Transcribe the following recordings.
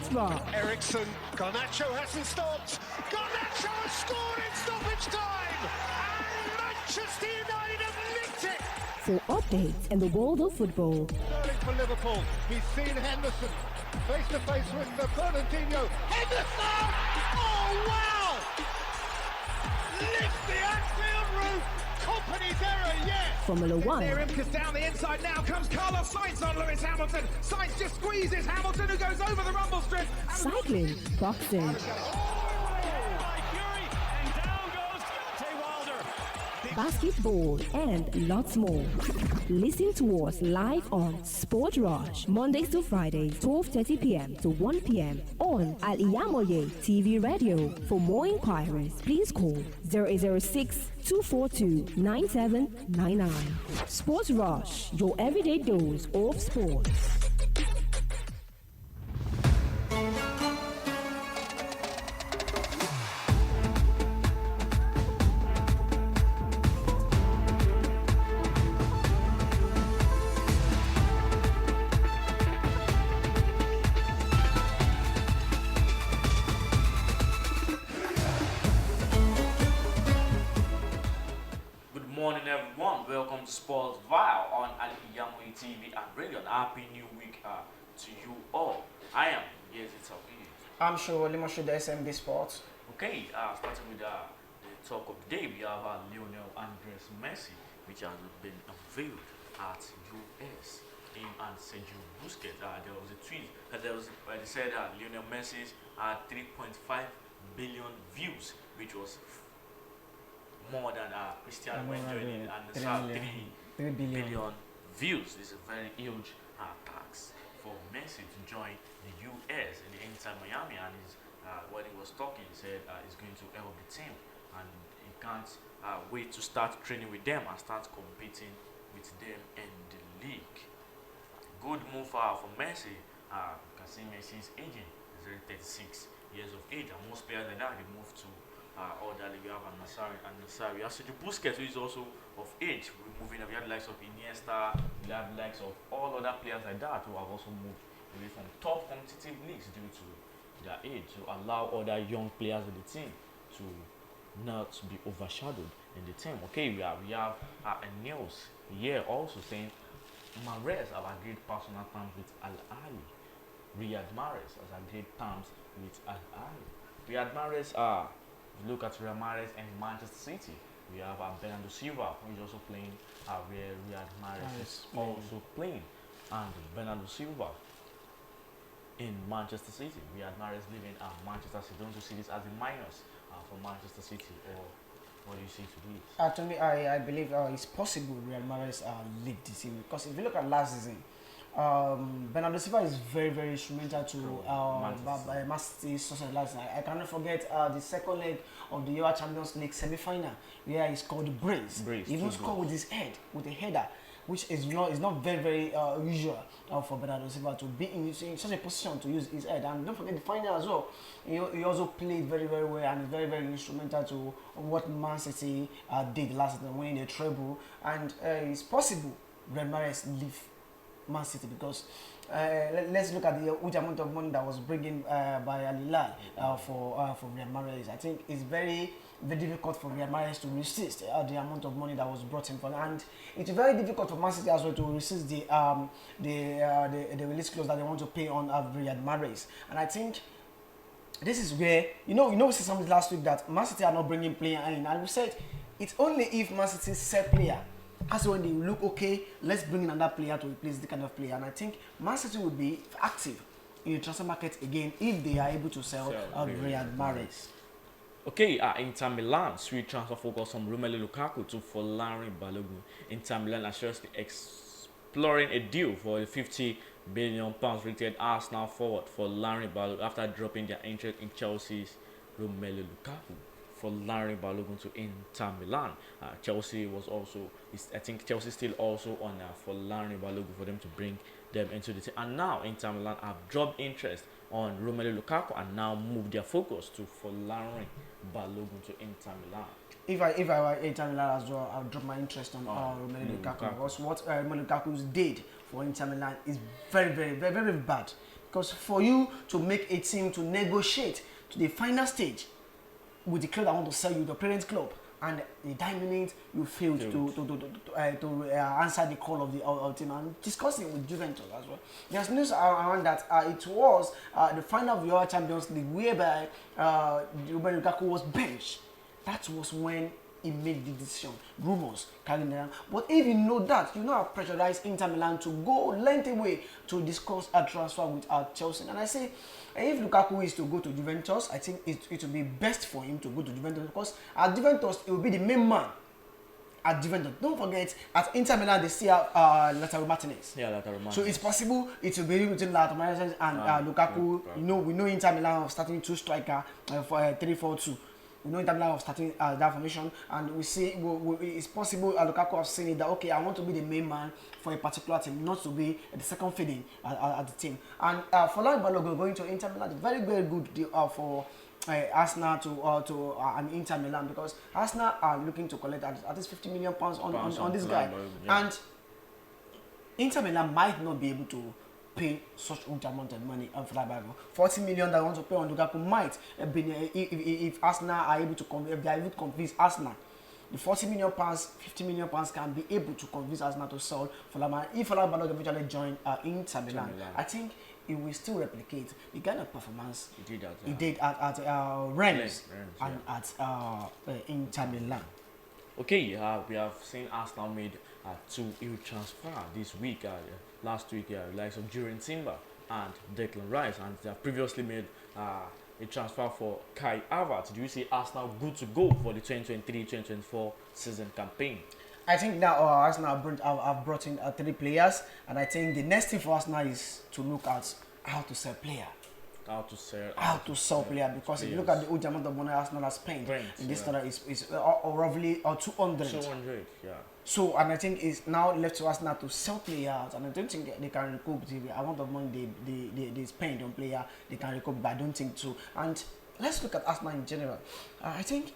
Sports Bar. Ericsson, Garnacho hasn't stopped. Garnacho has scored in stoppage time, and Manchester United have nicked it. For updates in the world of football. Sterling for Liverpool. He's seen Henderson face to face with Fernandinho. Henderson! Oh wow! Lift the Anfield roof. Company's error, yes. Formula One. Near him, because down the inside now comes Carlos Sainz on Lewis Hamilton. Sainz just squeezes Hamilton, who goes over the rumble strip. Cycling, boxing. Basketball and lots more. Listen to us live on Sport Rush, Mondays to Fridays, 12:30 p.m. to 1 p.m. on Al-IyamoyeTv Radio. For more inquiries, please call 0806 242 9799. Sports Rush, your everyday dose of sports. Everyone, welcome to Sportville on Al-IyamoyeTv and radio. Happy New Week to you all. I am YAZID. I'm sure Limashu the SMB Sports. Okay, starting with the talk of the day, we have Lionel Andres Messi, which has been unveiled at US. Him and Sergio Busquets. There was a tweet that they said Lionel Messi's 3.5 billion views, which was more than Cristiano enjoying it, and the 3 billion views. This is a very huge tax for Messi to join the US in the Inter Miami, and when he was talking, he said he's going to help the team, and he can't wait to start training with them and start competing with them in the league. Good move for Messi. You can see Messi's aging. He's already 36 years of age, and most players like that, they move to orderly. We have Nassari. Sergio Busquets, who is also of age, we're moving. We have the likes of Iniesta, we have the likes of all other players like that who have also moved away from top competitive leagues due to their age, to allow other young players in the team to not be overshadowed in the team. Okay, we have a news here also saying Mahrez have agreed personal terms with Al-Ahli. Riyaz Mahrez has agreed terms with Al-Ahli. Riyaz Mahrez look at Mahrez and Manchester City. We have Bernardo Silva, who is also playing where Riyad Mahrez is also playing, and Bernardo Silva in Manchester City. Riyad Mahrez living at Manchester City. Don't you see this as a minus for Manchester City, or what do you see to this? To me, I believe it's possible Riyad Mahrez lead the team, because if you look at last season, Bernardo Silva is very, very instrumental to Man City's success last night. I cannot forget the second leg of the UEFA Champions League semi-final, where he scored Brace. He even scored with his head, with a header, which is not very, very usual for Bernardo Silva to be in such a position to use his head. And don't forget the final as well. He also played very, very well, and is very, very instrumental to what Man City did last season, winning the treble. And it's possible Riyad Mahrez leave Man City, because let's look at the huge amount of money that was bringing by Al-Hilal for Riyad Mahrez. I think it's very, very difficult for Riyad Mahrez to resist the amount of money that was brought in for, and it's very difficult for Man City as well to resist the release clause that they want to pay on Riyad Mahrez. And I think this is where we said something last week that Man City are not bringing player in, and we said it's only if Man City's set player. That's when they look, okay, let's bring in another player to replace the kind of player. And I think Man City will be active in the transfer market again if they are able to sell Riyad Mahrez. Okay, Inter Milan switch transfer focus from Romelu Lukaku to Folarin Balogun. Inter Milan are seriously exploring a deal for the £50 billion rated Arsenal forward Folarin Balogun after dropping their interest in Chelsea's Romelu Lukaku. Folarin Balogun to Inter Milan. Chelsea was also, I think Chelsea still also on Folarin Balogun for them to bring them into the team. And now Inter Milan have dropped interest on Romelu Lukaku and now moved their focus to Folarin Balogun to Inter Milan. If I were Inter Milan as well, I would drop my interest on Romelu Lukaku, because what Romelu Lukaku did for Inter Milan is very, very, very, very bad. because for you to make a team to negotiate to the final stage with the club that want to sell you, the parent club, and the 9 minutes you failed to answer the call of the team, and discussing with Juventus as well. There's news around that it was the final of the World Champions League whereby Romelu Lukaku was benched. That was when he made the decision. Rumors carrying around. But if you know that, you now pressurize Inter Milan to go lengthy way to discuss a transfer with Chelsea. And I say, if Lukaku is to go to Juventus, I think it will be best for him to go to Juventus, because at Juventus, he will be the main man. At Juventus, don't forget, at Inter Milan, they still have Lautaro Martinez. Yeah, Lautaro Martinez. So it's possible it will be between Lautaro Martinez and Lukaku. You know, we know Inter Milan are starting 2 striker for 3-4-2. We know Inter Milan of starting that formation, and we see it's possible Lukaku has seen it that, okay, I want to be the main man for a particular team, not to be the second feeding at the team. And for Balogun going to Inter Milan, very, very good deal for Arsenal to Inter Milan, because Arsenal are looking to collect at least £50 million on this guy. Yeah. And Inter Milan might not be able to pay such huge amount of money for that bag. 40 million that I want to pay on Lukaku might be if Arsenal are able to if they are able to convince Arsenal. The 40 million pounds, 50 million pounds can be able to convince Arsenal to sell Folaman. If Folaman eventually join Inter Milan, I think it will still replicate the kind of performance he did at Rennes and at Inter Milan. Okay, we have seen Arsenal made 2 huge transfer this week. Last week, like some Jurgen Timber and Declan Rice, and they have previously made a transfer for Kai Havertz. Do you see Arsenal good to go for the 2023-2024 season campaign? I think now Arsenal have brought in 3 players, and I think the next thing for Arsenal is to look at how to sell player. How to sell player, because if you look at the huge amount of money Arsenal has spent in this tournament is roughly 200. 200, yeah. So, and I think it's now left to Arsenal to sell players, and I don't think they can recoup the amount of money they spend on player. They can recoup, but I don't think so. And let's look at Arsenal in general. I think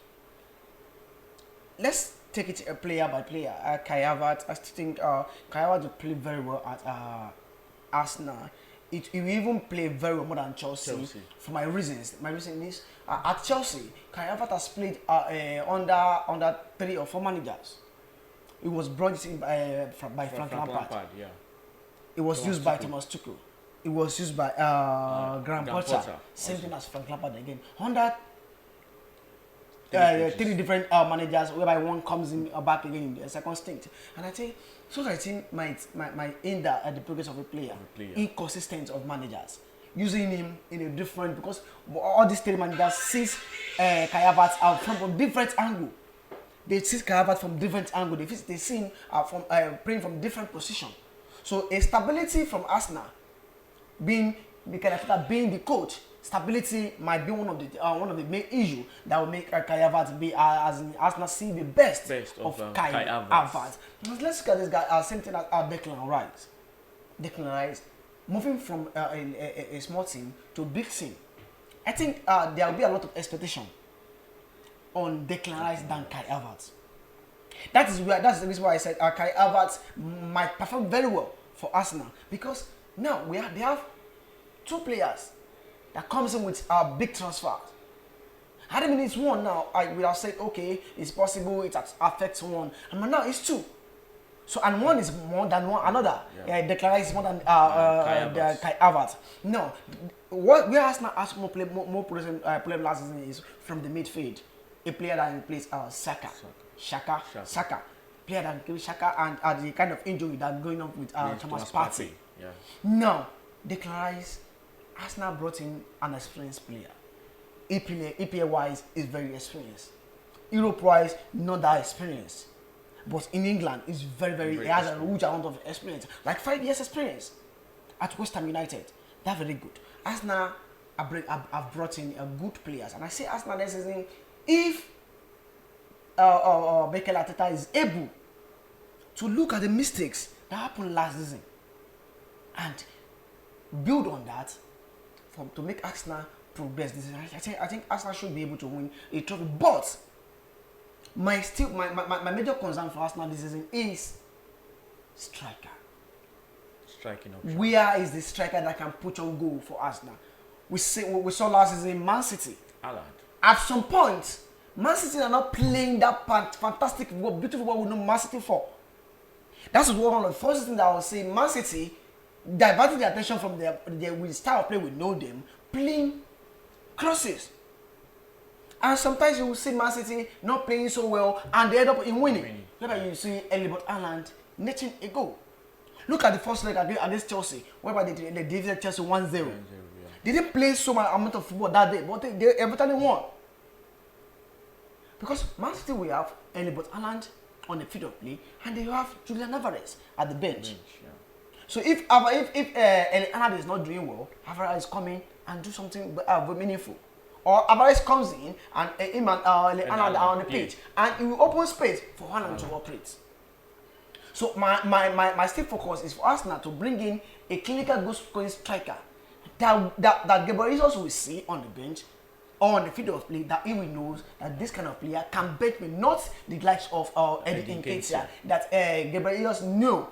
let's take it player by player. Kai Havertz, I still think Kai Havertz will play very well at Arsenal. It will even play very well more than Chelsea. For my reasons. My reason is at Chelsea, Kai Havertz has played under 3 or 4 managers. It was brought in by Frank Lampard. Yeah. It was used by Thomas Tuchel. It was used by Graham Potter. Same thing as Frank Lampard again. Under 3 different managers, whereby one comes in back again in the second stint. And I think might hinder at the progress of a player. Inconsistent of managers. Using him in a different, because all these 3 managers sees Kai Havertz from a different angle. They see Kai Havertz from different angle. They see him from playing from different position. So a stability from Arsenal, being the coach, stability might be one of the main issue that will make Kai Havertz be as in Arsenal see the best of Kai Havertz. Let's look at this guy. Same thing as Declan Rice. Declan Rice moving from a small team to a big team. I think there will be a lot of expectation on Declan Rice than Kai Havertz. That's the reason why I said Kai Havertz might perform very well for Arsenal, because now they have 2 players that comes in with big transfers. Had it been it's 1 now, I would have said, okay, it's possible it affects 1, and now it's 2. So, and 1 is more than another. Declan Rice is more than Kai Havertz. No, where Arsenal has more play last season is from the midfield. A player that replaces Saka. Player that replaces Saka, and the kind of injury that's going on with Thomas Partey. Yeah. Now, Declan Rice, Arsenal brought in an experienced player. EPL wise is very experienced. Europe wise, not that experienced. But in England, it's very he has a huge amount of experience. Like 5 years experience at West Ham United. That's very good. Arsenal have brought in good players. And I say Arsenal this season, if Mikel Arteta is able to look at the mistakes that happened last season and build on that to make Arsenal progress this season, I think Arsenal should be able to win a trophy. But my major concern for Arsenal this season is striker. striking option. Where is the striker that can put on goal for Arsenal? We saw last season Man City. Haaland. At some point, Man City are not playing that fantastic, beautiful what we know Man City for. That's one of the first things that I would say. Man City diverted the attention from their style of play. We know them playing crosses, and sometimes you will see Man City not playing so well, and they end up in winning. Look at you see Elliot Haaland netting a goal. Look at the first leg against Chelsea, whereby they defeated Chelsea 1-0. Yeah. They didn't play so much amount of football that day, but they eventually won. Because Man City will have Elliot Haaland on the field of play, and they have Julian Alvarez at the bench. Yeah. So if Haaland is not doing well, Alvarez is coming and do something meaningful. Or Alvarez comes in and Haaland are on the pitch, and it will open space for Haaland to operate. So my still focus is for Arsenal to bring in a clinical goal-scoring striker that Gabriel Jesus will see on the bench or on the field of play, that he will knows that this kind of player can bet me, not the likes of Eddie Nketiah, that Gabriel Jesus knew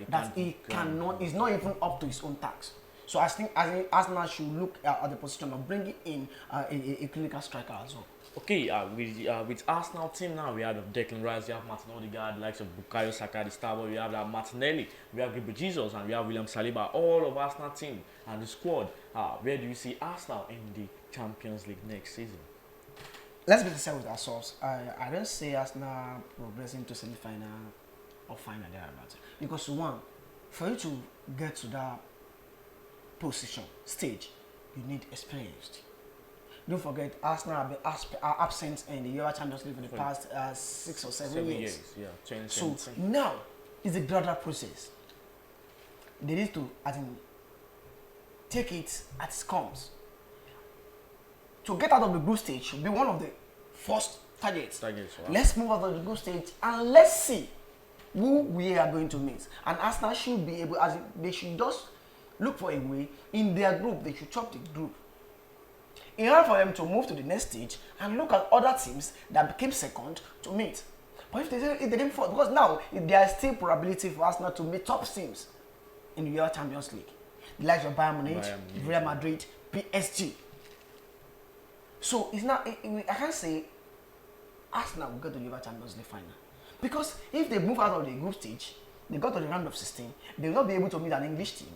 that he cannot, is not even up to his own task. So I think Arsenal should look at the position of bringing in a clinical striker as well. Okay, with Arsenal team now, we have Declan Rice, we have Martin Odegaard, likes of Bukayo Saka, the star boy, we have Martinelli, we have Gabriel Jesus, and we have William Saliba. All of Arsenal team and the squad. Where do you see Arsenal in the Champions League next season? Let's be sincere with ourselves. I don't see Arsenal progressing to semi-final or final thereabouts. Because one, for you to get to that position, stage, you need experience. Don't forget, Arsenal have been absent in the Euro Champions League for the past 6 or 7 years. Yeah, 2017. So now it's a gradual process. They need to, take it as it comes. To get out of the group stage should be one of the first targets. Wow. Let's move out of the group stage and let's see who we are going to meet. And Arsenal should be able, they should just look for a way in their group. They should chop the group in order for them to move to the next stage and look at other teams that became second to meet. But if they didn't fall, because now there is still probability for Arsenal to meet top teams in the Euro Champions League, the likes of Bayern Munich, Real Madrid, PSG. So it's not. I can't say Arsenal will go to the Euro Champions League final, because if they move out of the group stage, they go to the round of 16, they will not be able to meet an English team.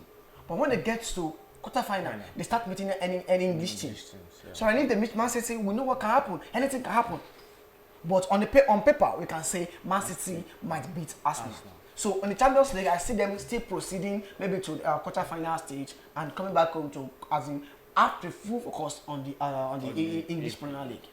But when they get to quarter-final, they start meeting any English team. Yeah. So if they meet Man City, we know what can happen. Anything can happen. But on paper, we can say Man City might beat Arsenal. So in the Champions League, I see them still proceeding maybe to the quarter-final stage and coming back home to after full focus on the English Premier League.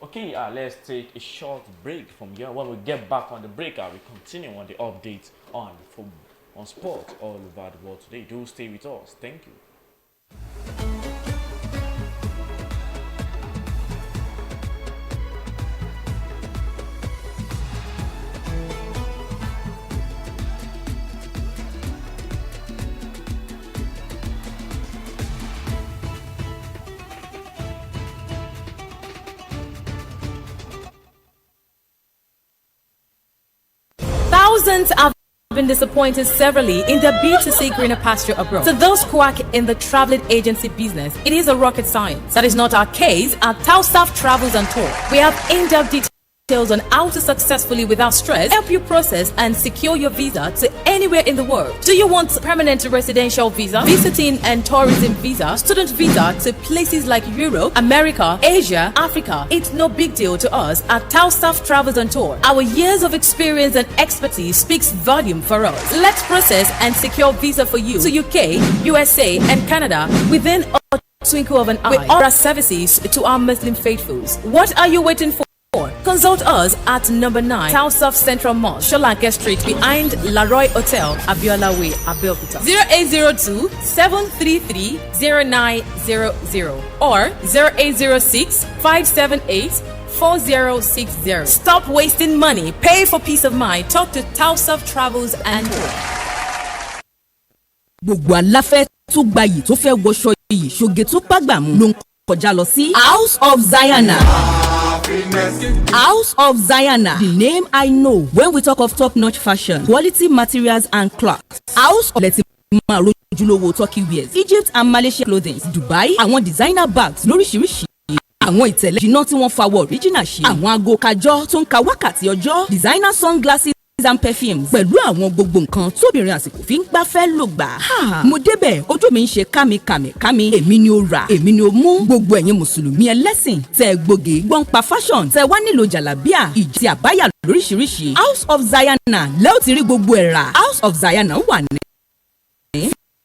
Okay, let's take a short break from here. When we get back on the break, we continue on the updates on football, on sport all over the world today. Do stay with us. Thank you. Thousands have been disappointed severally in their bid to seek greener pasture abroad. To those quack in the traveling agency business, it is a rocket science. That is not our case at TAOHEED Travels and Tour. We have in-depth details on how to successfully, without stress, help you process and secure your visa to anywhere in the world. Do you want permanent residential visa, visiting and tourism visa, student visa to places like Europe, America, Asia, Africa? It's no big deal to us at TAOHEED Travels and Tour. Our years of experience and expertise speaks volume for us. Let's process and secure visa for you to UK, USA and Canada within a twinkle of an eye. We offer our services to our Muslim faithfuls. What are you waiting for? Consult us at number 9 TAOHEED Central Mall, Sholanke Street, behind Laroy Hotel, Abiola Way, Abeokuta. 0802 733 0900 or 0806 578 4060. Stop wasting money. Pay for peace of mind. Talk to TAOHEED Travels and Tour. Gbogbo aláfẹ́ tó gbayì tó fẹ́ wọṣọ yìí ṣoge tó pàgbàmù ló ń kọjá lọ sí House of Zion. House of Zion, the name I know when we talk of top-notch fashion, quality materials and clothes. House of máa rojúlówó turkey wears Egypt and Malaysia clothing Dubai àwọn designer bags lóríṣiríṣi àwọn ìtẹ̀lẹ̀ jìnnà tí wọ́n fawọ́ original ṣe àwọn aago kájọ́ tó ń ka wákàtí ọjọ́ designer sunglasses and perfumes pẹ̀lú àwọn gbogbo nǹkan tóbìnrin àsìkò fi ń gbafẹ́ lò gbà. mo débẹ̀ ojú mi ń ṣe kámi èmi ni ó rà èmi ni ó mú gbogbo ẹ̀yin mùsùlùmí ẹlẹ́sìn tẹ́ gbòógì gbọ́npa fashion tẹ́ wá nílò jàlábíà ìjì àbáyà lóríṣiríṣi House of Zion lẹ́ẹ̀ ti rí gbogbo ẹ̀ rà House of Zion wà ní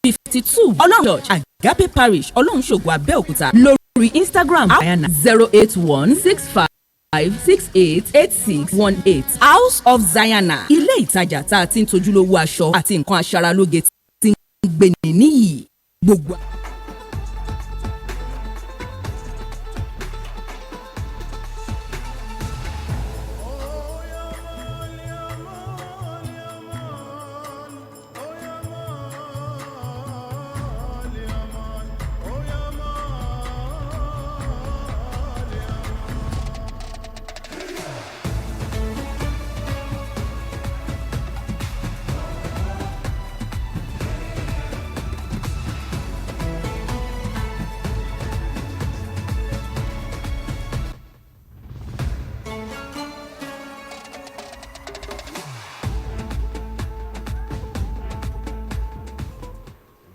52 ọlọ́run church Agape parish ọlọ́runṣògo Abẹ́òkúta lórí Instagram 08165688618 House of Zayana ilé ìtajà tá a ti ń tojúlówó aṣọ àti nǹkan aṣaralóge tí ń gbéni níyì gbogbo.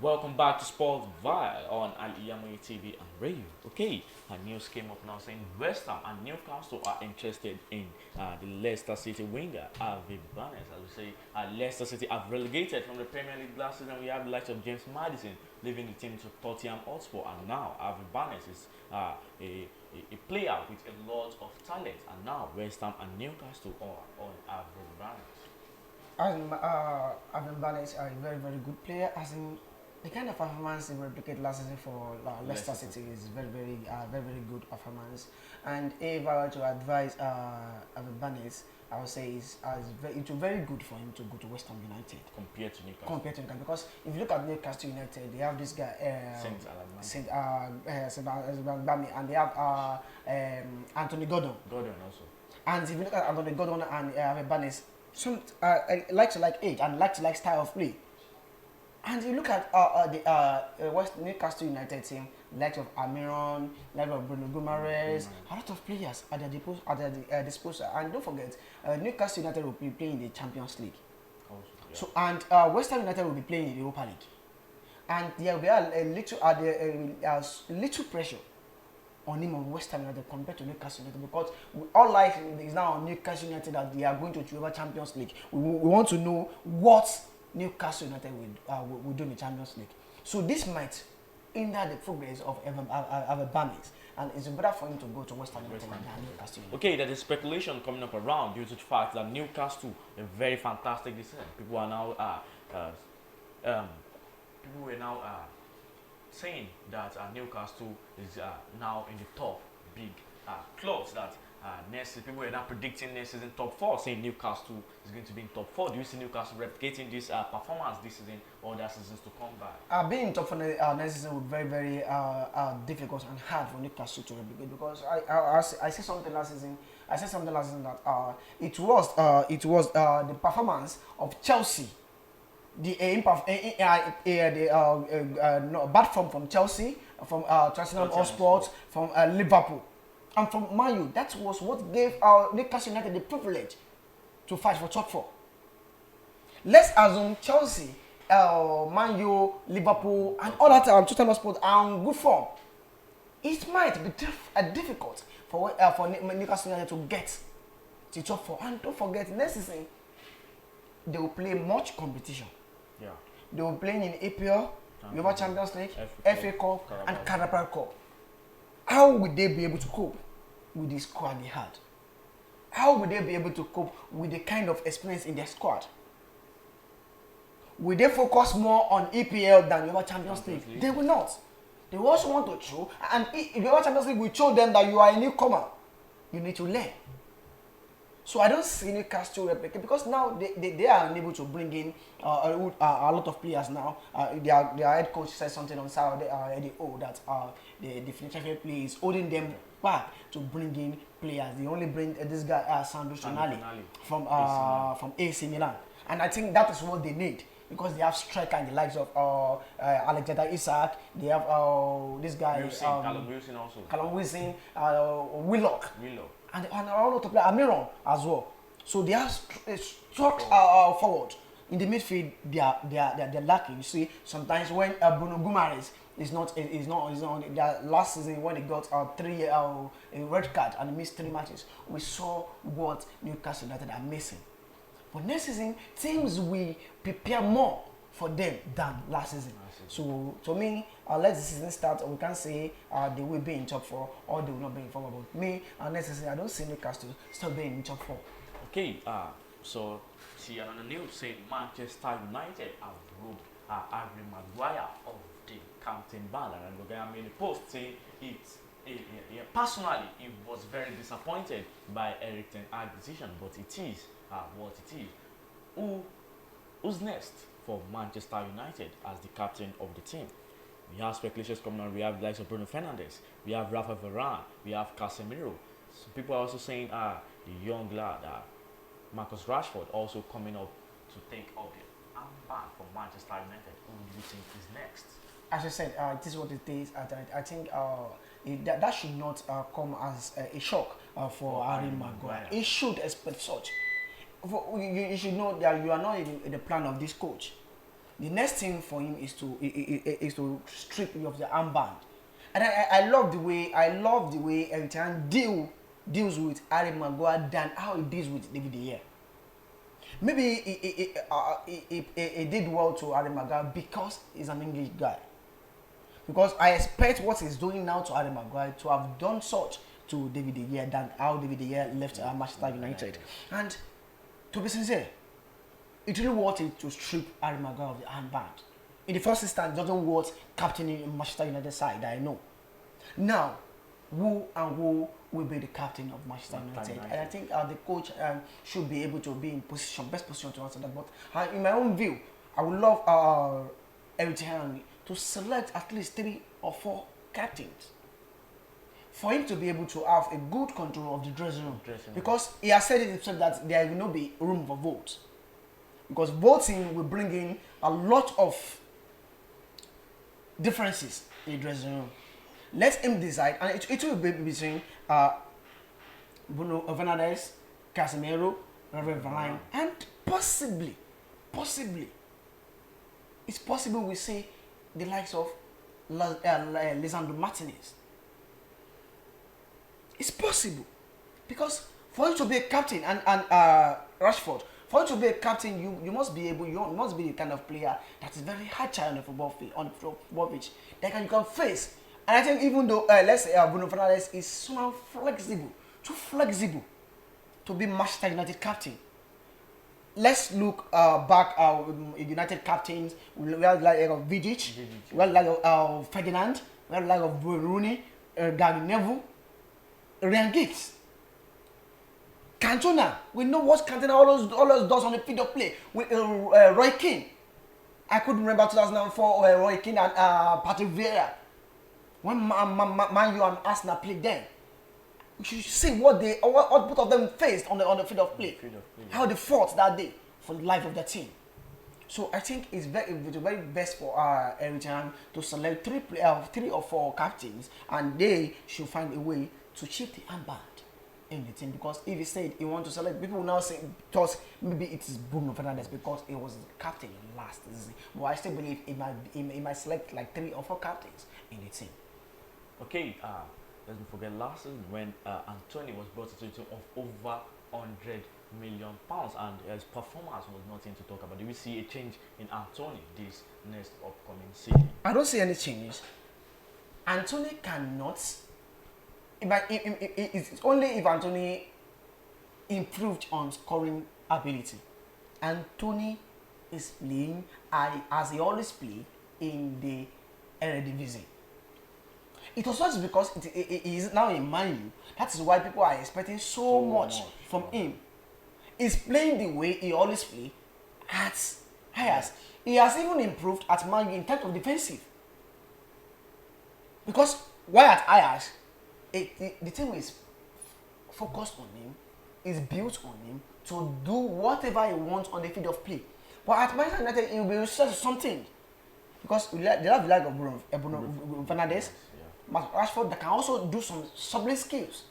Welcome back to Sportville on Al-IyamoyeTv and radio. Okay, a news came up now saying West Ham and Newcastle are interested in the Leicester City winger, Ahli. As we say, Leicester City have relegated from the Premier League last season. We have the likes of James Maddison leaving the team to Tottenham Hotspur, and now Ahli is a player with a lot of talent, and now West Ham and Newcastle are on Ahli. Ahli is a very, very good player, as in the kind of performance he replicated last season for Leicester City is very, very good performance. And if I were to advise Ahli, I would say it's very good for him to go to West Ham United compared to Newcastle. Because if you look at Newcastle United, they have this guy Saint and they have Anthony Gordon. Gordon also. And if you look at Anthony Gordon and Ahli, some likes to like age and likes to like style of play. And you look at the West Newcastle United team, like of Almiron, like of Mahrez, a lot of players at their disposal. And don't forget, Newcastle United will be playing in the Champions League. Also, yeah. So and West Ham United will be playing in the Europa League. And there will be a little pressure on him on West Ham United compared to Newcastle United, because all life is now on Newcastle United that they are going to UEFA Champions League. We want to know what Newcastle United will do in the Champions League. So this might hinder the progress of Ahli, and it's better for him to go to West Ham United than Newcastle United. Okay, there is speculation coming up around due to the fact that Newcastle a very fantastic decision. People are now saying that Newcastle is now in the top big clubs that next season. People are now predicting next season top 4, saying Newcastle is going to be in top 4. Do you see Newcastle replicating this performance this season or other seasons to come by? Being in top 4 next season would be very, very difficult and hard for Newcastle to replicate, because I said something last season. That it was the performance of Chelsea, the bad form from Chelsea, from Tottenham Hotspur, from Liverpool, and from Man U. That was what gave Newcastle United the privilege to fight for top 4. Let's assume Chelsea, Man U, Liverpool, and all that Tottenham Hotspur are on good form. It might be difficult for Newcastle United to get to top 4. And don't forget, next season they will play much competition. Yeah. They will play in APL, UEFA Champions League, FA Cup, and Carabao Cup. How would they be able to cope with the squad they had? How would they be able to cope with the kind of experience in their squad? Will they focus more on EPL than UEFA Champions League? They will not. They will also want to show, and if UEFA Champions League will show them that you are a newcomer, you need to learn. So I don't see Newcastle replicate, because now they are unable to bring in a lot of players now. Their head coach said something on Saturday, that the financial fair play is holding them back to bring in players. They only bring this guy Sandro Tonali from AC Milan, and I think that is what they need because they have striker and the likes of Alexander Isak. They have this guy Callum Wilson also. Callum Wilson, Willock, and all of the players, Amiron as well. So they are struck forward. In the midfield, they're lacking. You see, sometimes when Bruno Guimaraes is not that last season when he got a red card and he missed 3 matches, we saw what Newcastle United are missing. But next season, teams will prepare more for them than last season. So to me, let the season start. We can't say they will be in top 4 or they will not be in 4. But me, next season, I don't see Newcastle still being in top 4. Okay, so see another news saying Manchester United have robbed Harry Maguire of the captain banner, and the guy made a post saying personally he was very disappointed by Erik ten Hag's decision, but it is what it is. Who's next for Manchester United as the captain of the team? We have speculations coming on. We have the likes of Bruno Fernandes, we have Rafa Varane, we have Casemiro. So people are also saying the young lad Marcus Rashford also coming up to take up the armband for Manchester United. Who do you think is next? As I said, this is what it is. I think that should not come as a shock for Harry Maguire. He should expect such. You should know that you are not in the plan of this coach. The next thing for him is to strip you of the armband. And I love the way every time deals with Harry Maguire than how he deals with David De Gea. Maybe he did well to Harry Maguire because he's an English guy. Because I expect what he's doing now to Harry Maguire to have done such to David De Gea than how David De Gea left Manchester United. And to be sincere, it really wanted to strip Harry Maguire of the armband. In the first instance, it doesn't want captaining Manchester United side, I know. Now, who will be the captain of Manchester United? And I think the coach should be able to be in best position to answer that. But in my own view, I would love Erik ten Hag to select at least 3 or 4 captains for him to be able to have a good control of the dressing room. Because he has said it himself that there will not be room for votes. Because voting will bring in a lot of differences in the dressing room. Let him decide, and it will be between Bruno Fernandes, Casemiro, Rafa Varane, and possibly, it's possible we see the likes of Lisandro Martinez. It's possible, because for you to be a captain and Rashford, for you to be a captain, you must be the kind of player that is very agile on the football field, on the football pitch, that you can face. And I think even though let's say Bruno Fernandes is somehow too flexible to be Manchester United captain. Let's look back United captains. We have like Vidic, we have like Ferdinand, we have like Rooney, Gary Neville, Ryan Giggs, Cantona. We know what Cantona always does on the field of play. With Roy Keane, I could remember 2004 Roy Keane and Patrick Vieira. When Man U and Arsenal played them, you should see what both of them faced on the field of play. How they fought that day for the life of the team. So I think it's very best for Erik ten Hag to select 3 or 4 captains, and they should find a way to chip the armband in the team. Because if he said he wants to select, people will now say maybe it is Bruno Fernandes because he was the captain last season. But I still believe he might select like 3 or 4 captains in the team. Okay, let's not forget last season when Anthony was brought to a team of over £100 million, and his performance was nothing to talk about. Do we see a change in Anthony this next upcoming season? I don't see any changes. Anthony cannot. It's only if Anthony improved on scoring ability. Anthony is playing as he always play in the Eredivisie. It was just because it is now in Man U. That is why people are expecting so much from him. He's playing the way he always plays at Riyaz. He has even improved at Man U in terms of defensive. Because while at Riyaz, the team is focused on him, is built on him to do whatever he wants on the field of play. But at Manchester United, it will be research something. Because they have the like of Bruno Fernandes, Rashford, that can also do some sublime skills.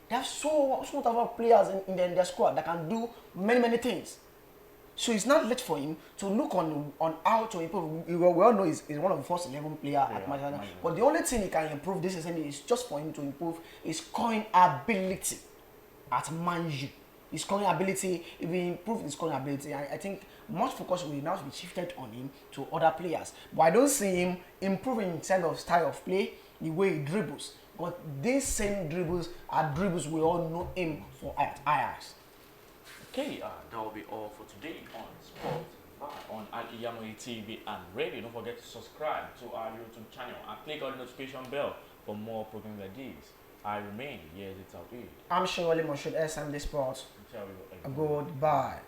They have so much of players in their squad that can do many things. So it's not late for him to look on how to improve. We all know he's one of the first 11 players at Manchester United. But the only thing he can improve this season is just for him to improve his scoring ability at Man U. His scoring ability, if he improves his scoring ability, I think much focus will now be shifted on him to other players. But I don't see him improving in terms of style of play, the way he dribbles. But these same dribbles are dribbles we all know him for at Ajax. Okay, that will be all for today on Sportville on Al-IyamoyeTv and radio. Don't forget to subscribe to our YouTube channel and click on the notification bell for more programs like this. I remain YAZID. I'm Shirley Moshood, SMD Sports. Goodbye.